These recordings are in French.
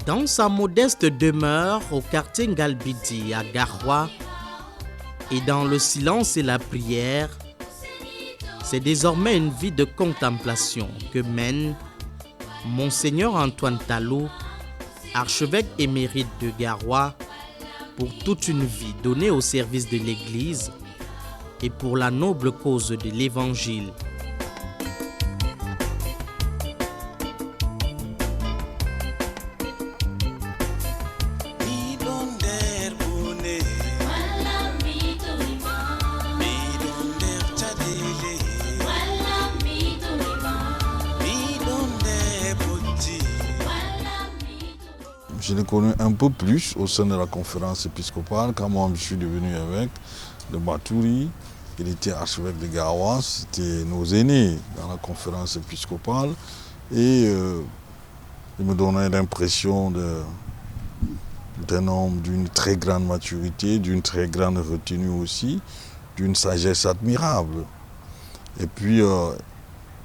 Dans sa modeste demeure au quartier Ngalbidi à Garoua, et dans le silence et la prière, c'est désormais une vie de contemplation que mène Monseigneur Antoine Talou, archevêque émérite de Garoua, pour toute une vie donnée au service de l'Église et pour la noble cause de l'Évangile. Je l'ai connu un peu plus au sein de la conférence épiscopale quand moi je suis devenu évêque de Maturi. Il était archevêque de Garoua, c'était nos aînés dans la conférence épiscopale et il me donnait l'impression d'un homme d'une très grande maturité, d'une très grande retenue aussi, d'une sagesse admirable. Et puis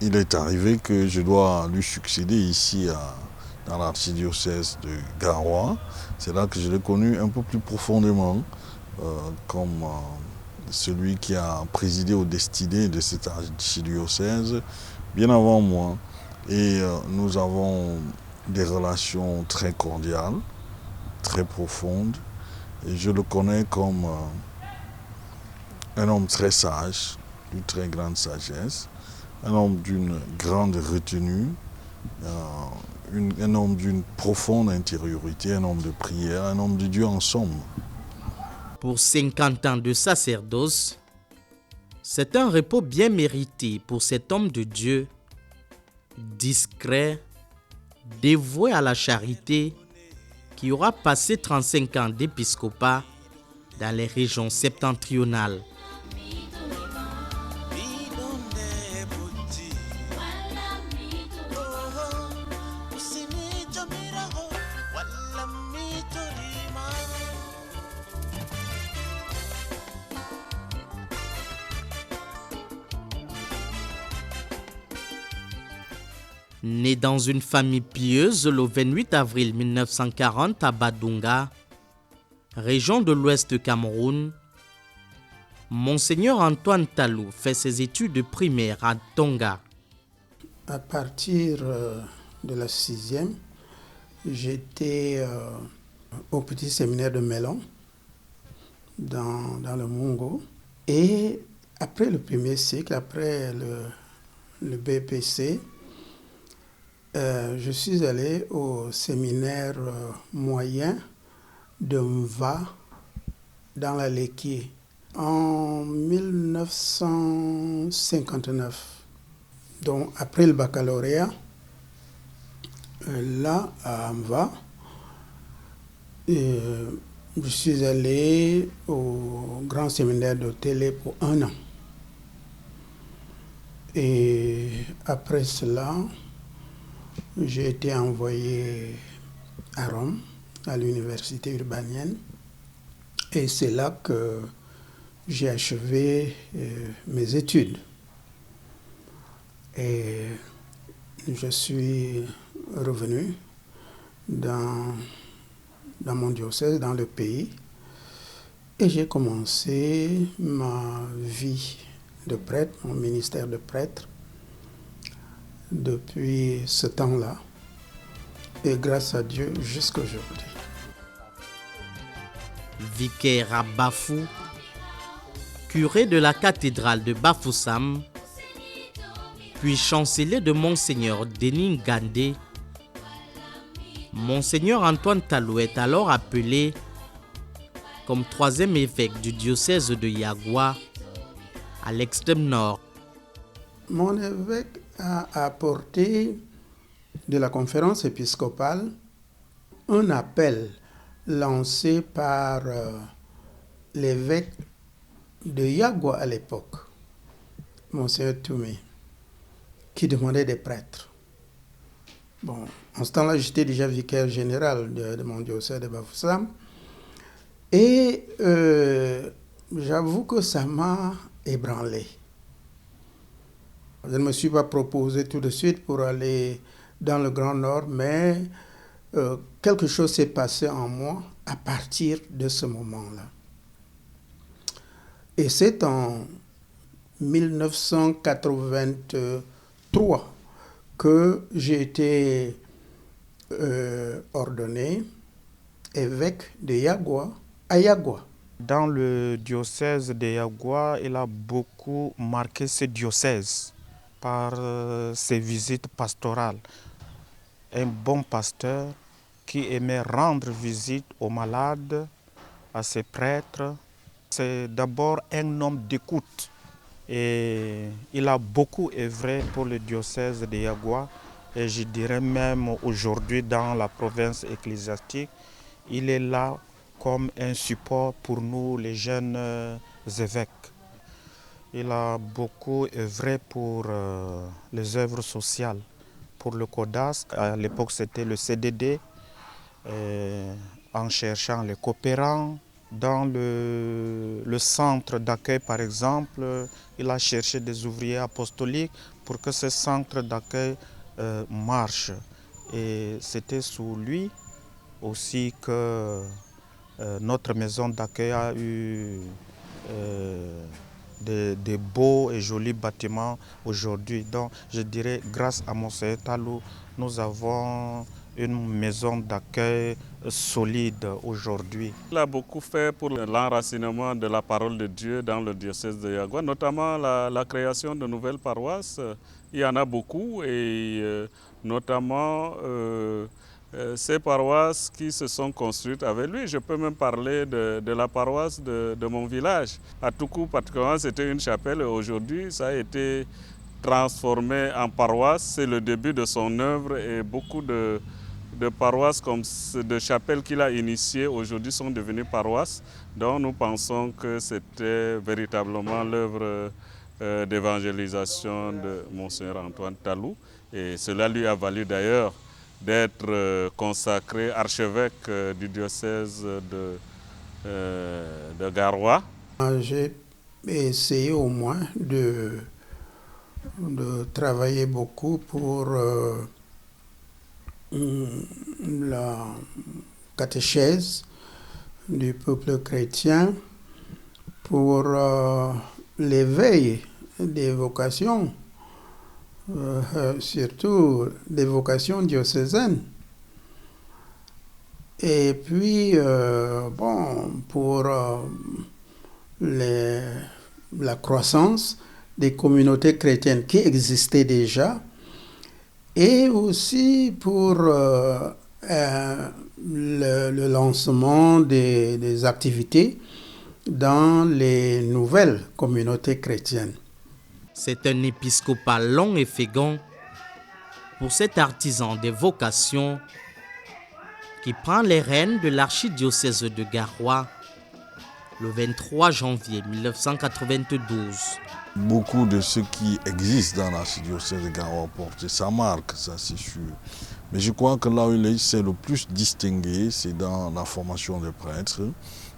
il est arrivé que je dois lui succéder ici dans l'archidiocèse de Garoua. C'est là que je l'ai connu un peu plus profondément comme celui qui a présidé aux destinées de cet archidiocèse bien avant moi. Et nous avons des relations très cordiales, très profondes. Et je le connais comme un homme très sage, d'une très grande sagesse, un homme d'une grande retenue, un homme d'une profonde intériorité, un homme de prière, un homme de Dieu en somme. Pour 50 ans de sacerdoce, c'est un repos bien mérité pour cet homme de Dieu, discret, dévoué à la charité, qui aura passé 35 ans d'épiscopat dans les régions septentrionales. Né dans une famille pieuse le 28 avril 1940 à Badunga, région de l'ouest du Cameroun, Monseigneur Antoine Talou fait ses études primaires à Tonga. À partir de la 6e, j'étais au petit séminaire de Melon, dans le Mungo. Et après le premier cycle, après le BPC, je suis allé au séminaire moyen de Mva dans la Léquier en 1959. Donc après le baccalauréat, là à Mva, je suis allé au grand séminaire de Télé pour 1 an. Et après cela, j'ai été envoyé à Rome, à l'université urbanienne, et c'est là que j'ai achevé mes études. Et je suis revenu dans mon diocèse, dans le pays, et j'ai commencé ma vie de prêtre, mon ministère de prêtre, depuis ce temps-là, et grâce à Dieu jusqu'à aujourd'hui. Vicaire à Bafou, curé de la cathédrale de Bafoussam, puis chancelier de Monseigneur Denis Ngandé, Monseigneur Antoine Talou est alors appelé comme 3e évêque du diocèse de Yagoua, à l'extrême nord. Mon évêque a apporté de la conférence épiscopale un appel lancé par l'évêque de Yagoua à l'époque, Monseigneur Toumé, qui demandait des prêtres. Bon, en ce temps-là, j'étais déjà vicaire général de mon diocèse de Bafoussam. Et j'avoue que ça m'a ébranlé. Je ne me suis pas proposé tout de suite pour aller dans le Grand Nord, mais quelque chose s'est passé en moi à partir de ce moment-là. Et c'est en 1983 que j'ai été ordonné évêque de Yagua à Yagua. Dans le diocèse de Yagua, il a beaucoup marqué ce diocèse par ses visites pastorales. Un bon pasteur qui aimait rendre visite aux malades, à ses prêtres. C'est d'abord un homme d'écoute et il a beaucoup œuvré pour le diocèse de Yagua et je dirais même aujourd'hui dans la province ecclésiastique, il est là comme un support pour nous les jeunes évêques. Il a beaucoup œuvré pour les œuvres sociales, pour le CODAS, à l'époque c'était le CDD, en cherchant les coopérants. Dans le centre d'accueil, par exemple, il a cherché des ouvriers apostoliques pour que ce centre d'accueil marche. Et c'était sous lui aussi que notre maison d'accueil a eu des beaux et jolis bâtiments aujourd'hui. Donc, je dirais, grâce à Monseigneur Talou, nous avons une maison d'accueil solide aujourd'hui. Il a beaucoup fait pour l'enracinement de la parole de Dieu dans le diocèse de Yagua, notamment la création de nouvelles paroisses. Il y en a beaucoup et notamment ces paroisses qui se sont construites avec lui. Je peux même parler de la paroisse de mon village. À Toukou, particulièrement, c'était une chapelle et aujourd'hui, ça a été transformé en paroisse. C'est le début de son œuvre et beaucoup de paroisses comme de chapelles qu'il a initiées aujourd'hui sont devenues paroisses. Donc nous pensons que c'était véritablement l'œuvre d'évangélisation de Monseigneur Antoine Talou. Et cela lui a valu d'ailleurs d'être consacré archevêque du diocèse de Garoua. J'ai essayé au moins de travailler beaucoup pour la catéchèse du peuple chrétien, pour l'éveil des vocations, surtout des vocations diocésaines. Et puis, pour la croissance des communautés chrétiennes qui existaient déjà, et aussi pour le lancement des activités dans les nouvelles communautés chrétiennes. C'est un épiscopat long et fécond pour cet artisan des vocations qui prend les rênes de l'archidiocèse de Garoua le 23 janvier 1992. Beaucoup de ce qui existe dans l'archidiocèse de Garoua porte sa marque, ça c'est sûr. Mais je crois que là où il s'est le plus distingué, c'est dans la formation des prêtres.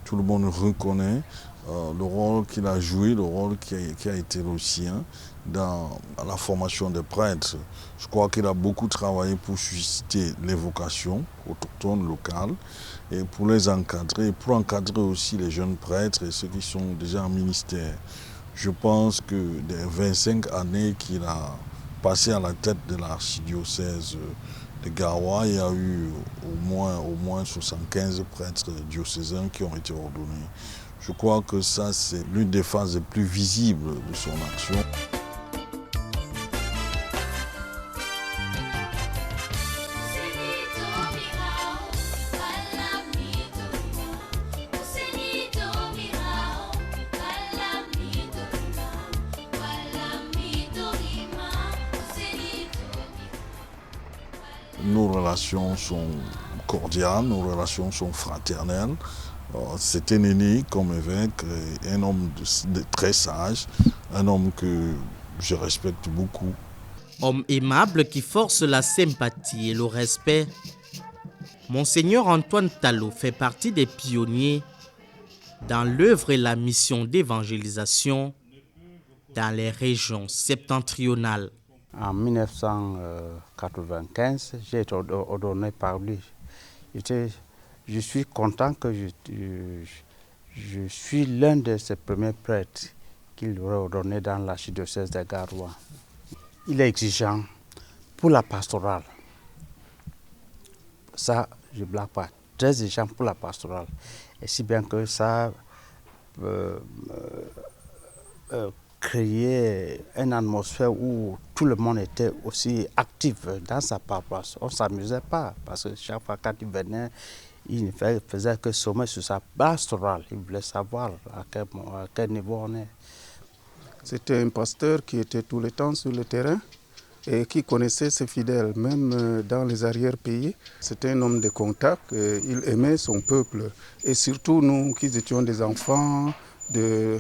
Tout le monde reconnaît le rôle qu'il a joué, le rôle qui a été le sien dans la formation des prêtres. Je crois qu'il a beaucoup travaillé pour susciter les vocations autochtones, locales, et pour les encadrer, et pour encadrer aussi les jeunes prêtres et ceux qui sont déjà en ministère. Je pense que des 25 années qu'il a passé à la tête de l'archidiocèse de Garoua, il y a eu au moins 75 prêtres diocésains qui ont été ordonnés. Je crois que ça, c'est l'une des phases les plus visibles de son action. Nos relations sont cordiales, nos relations sont fraternelles. C'est un aîné comme évêque, un homme très sage, un homme que je respecte beaucoup. Homme aimable qui force la sympathie et le respect, Monseigneur Antoine Talou fait partie des pionniers dans l'œuvre et la mission d'évangélisation dans les régions septentrionales. En 1995, j'ai été ordonné par lui Je suis content que je suis l'un de ses premiers prêtres qu'il aurait ordonné dans l'archidiocèse de Garoua. Il est exigeant pour la pastorale. Ça, je ne blague pas. Très exigeant pour la pastorale. Et si bien que ça créait une atmosphère où tout le monde était aussi actif dans sa paroisse. On ne s'amusait pas parce que chaque fois quand il venait, il ne faisait que sommer sur sa pastorale. Il voulait savoir à quel niveau on est. C'était un pasteur qui était tout le temps sur le terrain et qui connaissait ses fidèles, même dans les arrière-pays. C'était un homme de contact, il aimait son peuple. Et surtout nous qui étions des enfants, des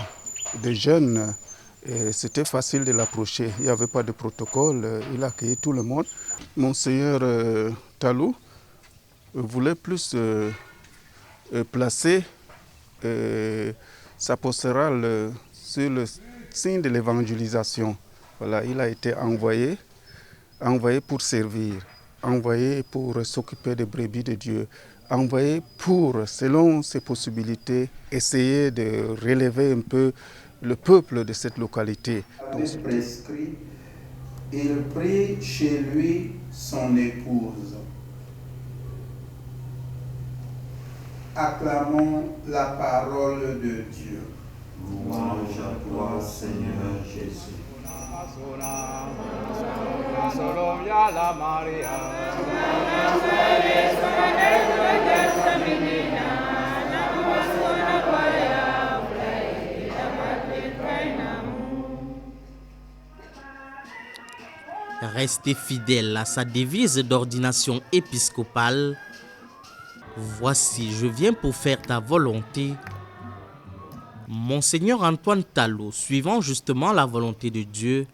jeunes, c'était facile de l'approcher. Il n'y avait pas de protocole, il accueillait tout le monde. Monseigneur Talou voulait plus placer sa pastorale sur le signe de l'évangélisation. Voilà, il a été envoyé pour servir, envoyé pour s'occuper des brebis de Dieu, envoyé pour, selon ses possibilités, essayer de relever un peu le peuple de cette localité. Il prescrit, il prit chez lui son épouse. Acclamons la parole de Dieu. Louange à toi, Seigneur Jésus. Restez fidèle à sa devise d'ordination épiscopale. Voici, je viens pour faire ta volonté. Monseigneur Antoine Talou, suivant justement la volonté de Dieu,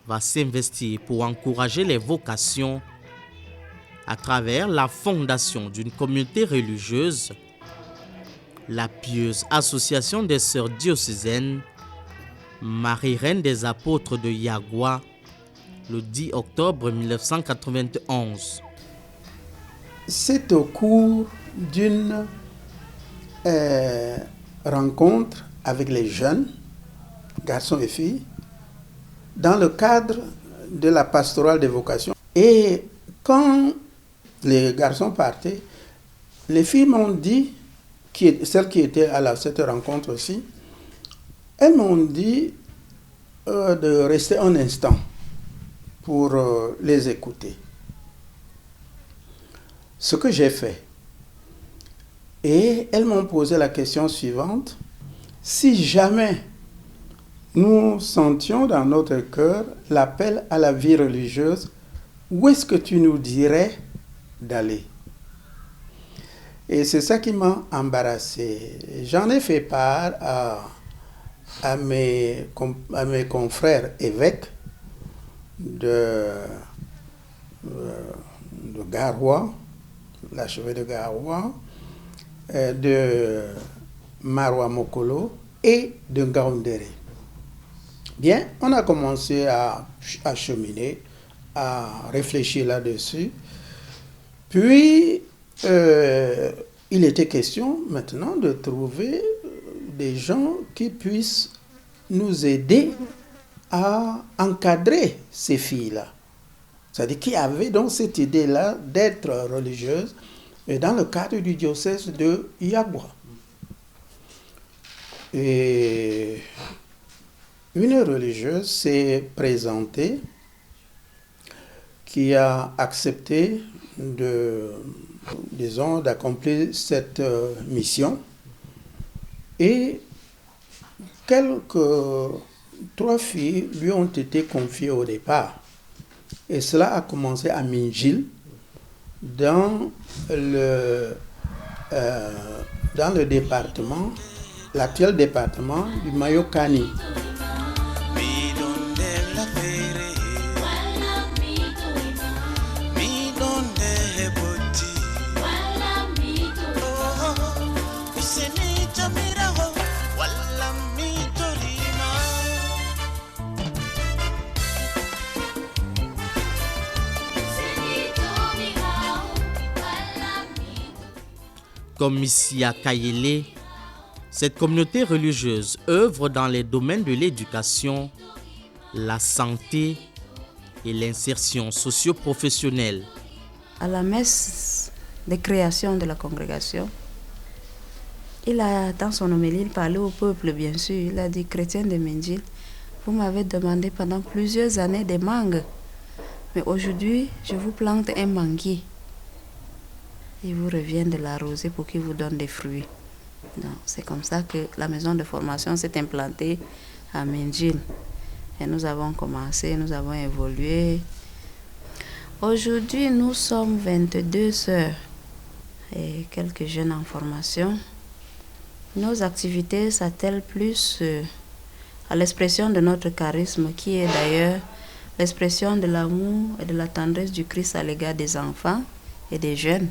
va s'investir pour encourager les vocations à travers la fondation d'une communauté religieuse, la pieuse association des sœurs diocésaines, Marie-Reine des apôtres de Yagua, le 10 octobre 1991. C'est au cours d'une rencontre avec les jeunes, garçons et filles, dans le cadre de la pastorale des vocations. Et quand les garçons partaient, les filles m'ont dit, celles qui étaient à cette rencontre aussi, elles m'ont dit de rester un instant pour les écouter. Ce que j'ai fait. Et elles m'ont posé la question suivante. Si jamais nous sentions dans notre cœur l'appel à la vie religieuse, où est-ce que tu nous dirais d'aller? Et c'est ça qui m'a embarrassé. J'en ai fait part à mes confrères évêques de Garoua, l'archevêque de Garoua, de Maroua Mokolo et de Ngaoundéré. Bien, on a commencé à cheminer, à réfléchir là-dessus. Puis, il était question maintenant de trouver des gens qui puissent nous aider à encadrer ces filles-là. C'est-à-dire qui avaient donc cette idée-là d'être religieuses et dans le cadre du diocèse de Yagua. Et une religieuse s'est présentée qui a accepté d'accomplir cette mission. Et 3 filles lui ont été confiées au départ. Et cela a commencé à Minjil, dans le département, l'actuel département du Mayokani. Comme ici à Kayele, cette communauté religieuse œuvre dans les domaines de l'éducation, la santé et l'insertion socio-professionnelle. À la messe de création de la congrégation, il a, dans son homélie, il parlait au peuple, bien sûr. Il a dit, chrétiens de Minjil, vous m'avez demandé pendant plusieurs années des mangues. Mais aujourd'hui, je vous plante un manguier. Il vous revient de l'arroser pour qu'il vous donne des fruits. C'est comme ça que la maison de formation s'est implantée à Minjil. Et nous avons commencé, nous avons évolué. Aujourd'hui, nous sommes 22 sœurs et quelques jeunes en formation. Nos activités s'attellent plus à l'expression de notre charisme, qui est d'ailleurs l'expression de l'amour et de la tendresse du Christ à l'égard des enfants et des jeunes.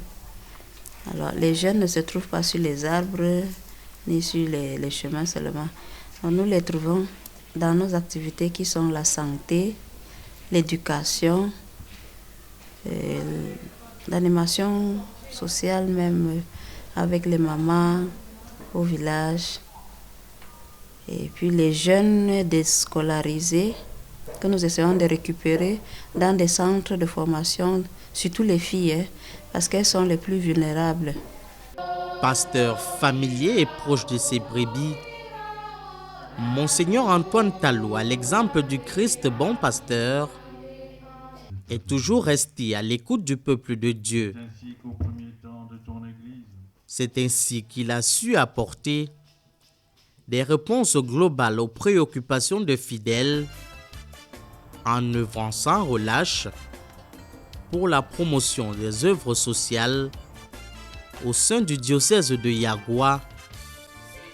Alors, les jeunes ne se trouvent pas sur les arbres ni sur les chemins seulement. Donc, nous les trouvons dans nos activités qui sont la santé, l'éducation, l'animation sociale même avec les mamans au village. Et puis les jeunes déscolarisés que nous essayons de récupérer dans des centres de formation, surtout les filles, parce qu'elles sont les plus vulnérables. Pasteur familier et proche de ses brebis, Monseigneur Antoine Talou, à l'exemple du Christ bon pasteur, est toujours resté à l'écoute du peuple de Dieu. C'est ainsi qu'il a su apporter des réponses globales aux préoccupations de fidèles en œuvrant sans relâche pour la promotion des œuvres sociales au sein du diocèse de Yagua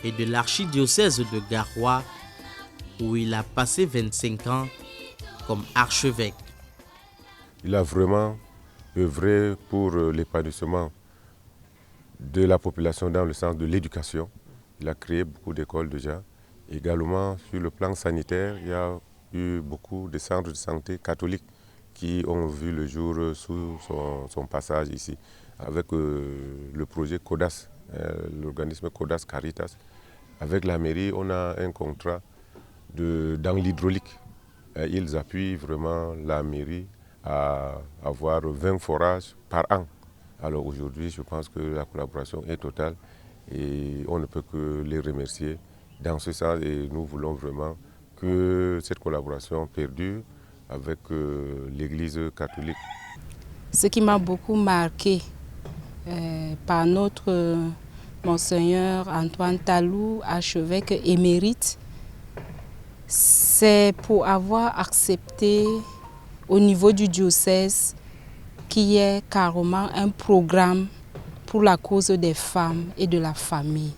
et de l'archidiocèse de Garoua, où il a passé 25 ans comme archevêque. Il a vraiment œuvré pour l'épanouissement de la population dans le sens de l'éducation. Il a créé beaucoup d'écoles déjà. Également, sur le plan sanitaire, il y a eu beaucoup de centres de santé catholiques qui ont vu le jour sous son passage ici, avec le projet CODAS, l'organisme CODAS Caritas. Avec la mairie, on a un contrat dans l'hydraulique. Ils appuient vraiment la mairie à avoir 20 forages par an. Alors aujourd'hui, je pense que la collaboration est totale et on ne peut que les remercier dans ce sens, et nous voulons vraiment que cette collaboration perdure avec l'Église catholique. Ce qui m'a beaucoup marqué par notre Monseigneur Antoine Talou, archevêque émérite, c'est pour avoir accepté au niveau du diocèse qu'il y ait carrément un programme pour la cause des femmes et de la famille.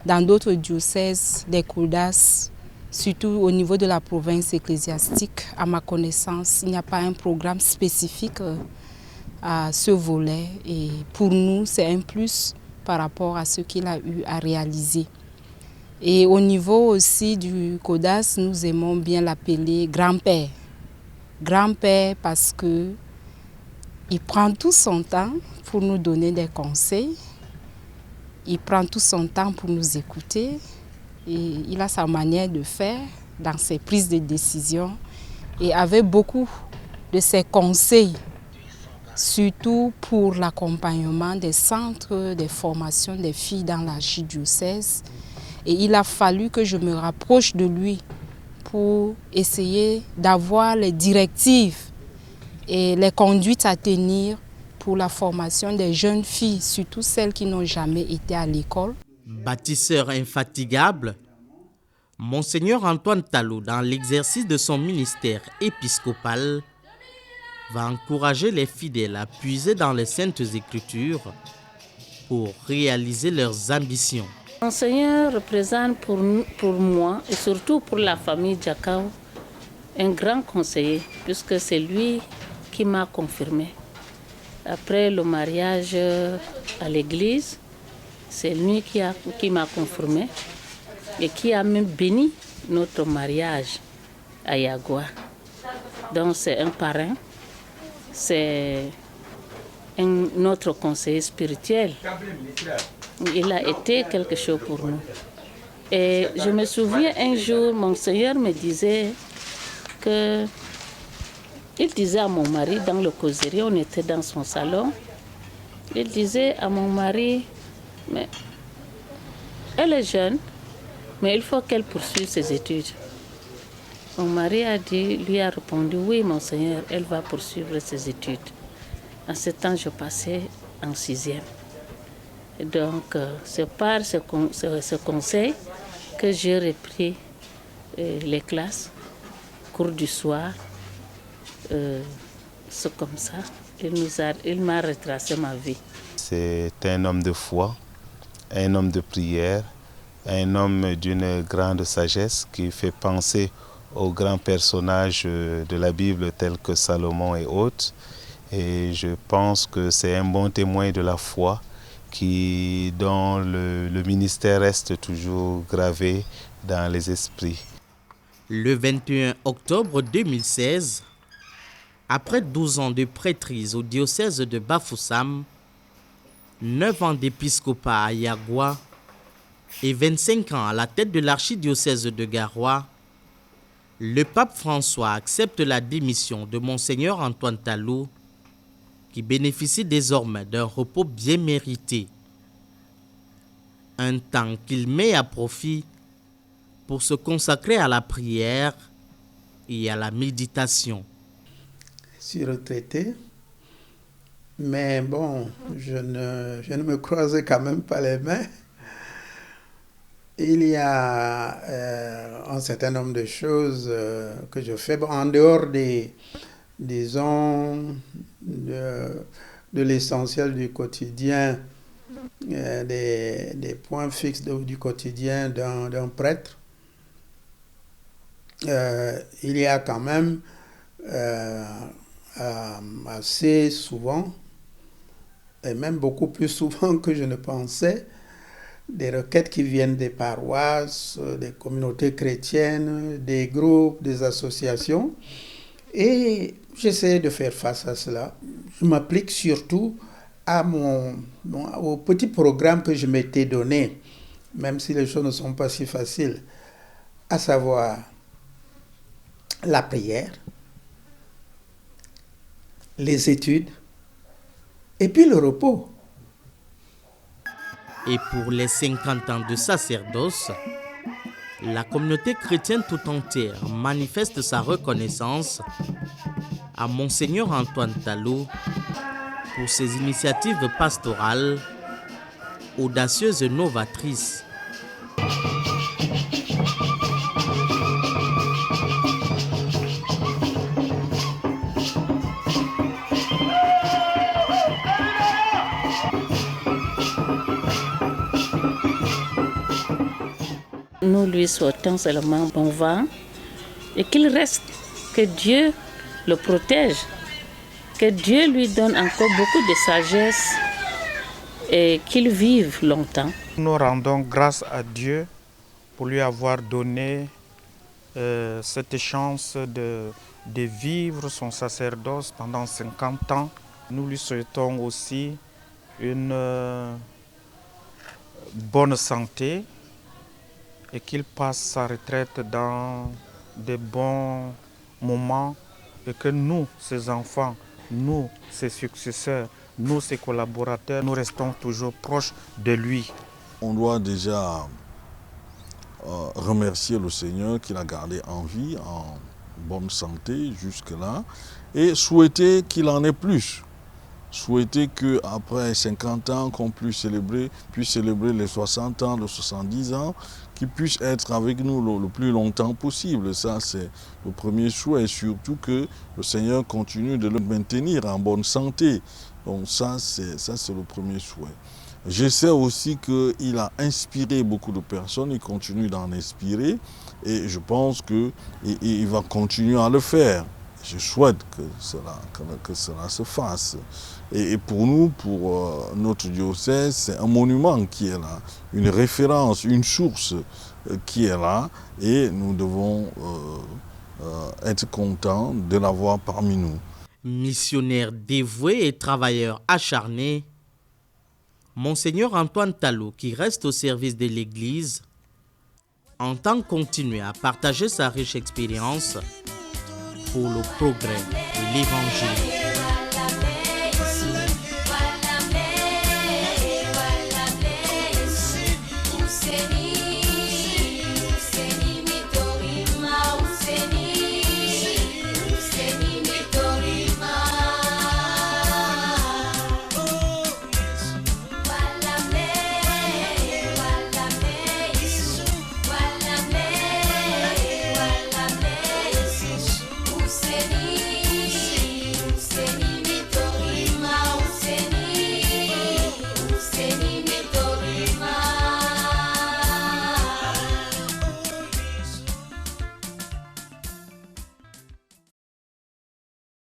Dans d'autres diocèses, des CODAS, surtout au niveau de la province ecclésiastique, à ma connaissance, il n'y a pas un programme spécifique à ce volet. Et pour nous, c'est un plus par rapport à ce qu'il a eu à réaliser. Et au niveau aussi du CODAS, nous aimons bien l'appeler grand-père. Grand-père parce que il prend tout son temps pour nous donner des conseils. Il prend tout son temps pour nous écouter. Et il a sa manière de faire dans ses prises de décision. Et avec beaucoup de ses conseils, surtout pour l'accompagnement des centres de formation des filles dans l'archidiocèse. Et il a fallu que je me rapproche de lui pour essayer d'avoir les directives et les conduites à tenir pour la formation des jeunes filles, surtout celles qui n'ont jamais été à l'école. Bâtisseur infatigable, Monseigneur Antoine Talou, dans l'exercice de son ministère épiscopal, va encourager les fidèles à puiser dans les Saintes Écritures pour réaliser leurs ambitions. Monseigneur représente pour moi et surtout pour la famille Diakao un grand conseiller, puisque c'est lui qui m'a confirmé. Après le mariage à l'église, c'est lui qui m'a confirmé et qui a même béni notre mariage à Yagua. Donc c'est un parrain, c'est un autre conseiller spirituel Il a été quelque chose pour nous. Et je me souviens un jour, Monseigneur me disait que... Il disait à mon mari, dans le causerie, on était dans son salon, il disait à mon mari, mais elle est jeune, mais il faut qu'elle poursuive ses études. Mon mari lui a répondu, oui, Monseigneur, elle va poursuivre ses études. En ce temps, je passais en 6e. Et donc, c'est par ce conseil que j'ai repris les classes, cours du soir. C'est comme ça, il m'a retracé ma vie. C'est un homme de foi, un homme de prière, un homme d'une grande sagesse qui fait penser aux grands personnages de la Bible tels que Salomon et autres. Et je pense que c'est un bon témoin de la foi dont le ministère reste toujours gravé dans les esprits. Le 21 octobre 2016, après 12 ans de prêtrise au diocèse de Bafoussam, 9 ans d'épiscopat à Yagua et 25 ans à la tête de l'archidiocèse de Garoua, le pape François accepte la démission de Monseigneur Antoine Talou, qui bénéficie désormais d'un repos bien mérité. Un temps qu'il met à profit pour se consacrer à la prière et à la méditation. Je suis retraité, mais bon, je ne me croise quand même pas les mains. Il y a un certain nombre de choses que je fais en dehors disons, de l'essentiel du quotidien, des points fixes du quotidien d'un prêtre. Il y a quand même assez souvent, et même beaucoup plus souvent que je ne pensais, des requêtes qui viennent des paroisses, des communautés chrétiennes, des groupes, des associations. Et j'essaie de faire face à cela. Je m'applique surtout au petit programme que je m'étais donné, même si les choses ne sont pas si faciles, à savoir la prière, les études et puis le repos. Et pour les 50 ans de sacerdoce, la communauté chrétienne tout entière manifeste sa reconnaissance à Monseigneur Antoine Talou pour ses initiatives pastorales audacieuses et novatrices. Nous lui souhaitons seulement bon vent et qu'il reste, que Dieu le protège, que Dieu lui donne encore beaucoup de sagesse et qu'il vive longtemps. Nous rendons grâce à Dieu pour lui avoir donné cette chance de vivre son sacerdoce pendant 50 ans. Nous lui souhaitons aussi une bonne santé et qu'il passe sa retraite dans de bons moments et que nous, ses enfants, nous, ses successeurs, nous, ses collaborateurs, nous restons toujours proches de lui. On doit déjà remercier le Seigneur qui l'a gardé en vie, en bonne santé jusque-là, et souhaiter qu'il en ait plus. Souhaiter qu'après 50 ans, qu'on puisse célébrer les 60 ans, les 70 ans, qu'il puisse être avec nous le plus longtemps possible. Ça, c'est le premier souhait. Et surtout que le Seigneur continue de le maintenir en bonne santé. Donc ça, c'est le premier souhait. Je sais aussi qu'il a inspiré beaucoup de personnes, il continue d'en inspirer. Et je pense qu'il va continuer à le faire. Je souhaite que cela se fasse. Et pour nous, pour notre diocèse, c'est un monument qui est là, une référence, une source qui est là. Et nous devons être contents de l'avoir parmi nous. Missionnaire dévoué et travailleur acharné, Monseigneur Antoine Talou, qui reste au service de l'Église, entend continuer à partager sa riche expérience pour le progrès de l'Évangile.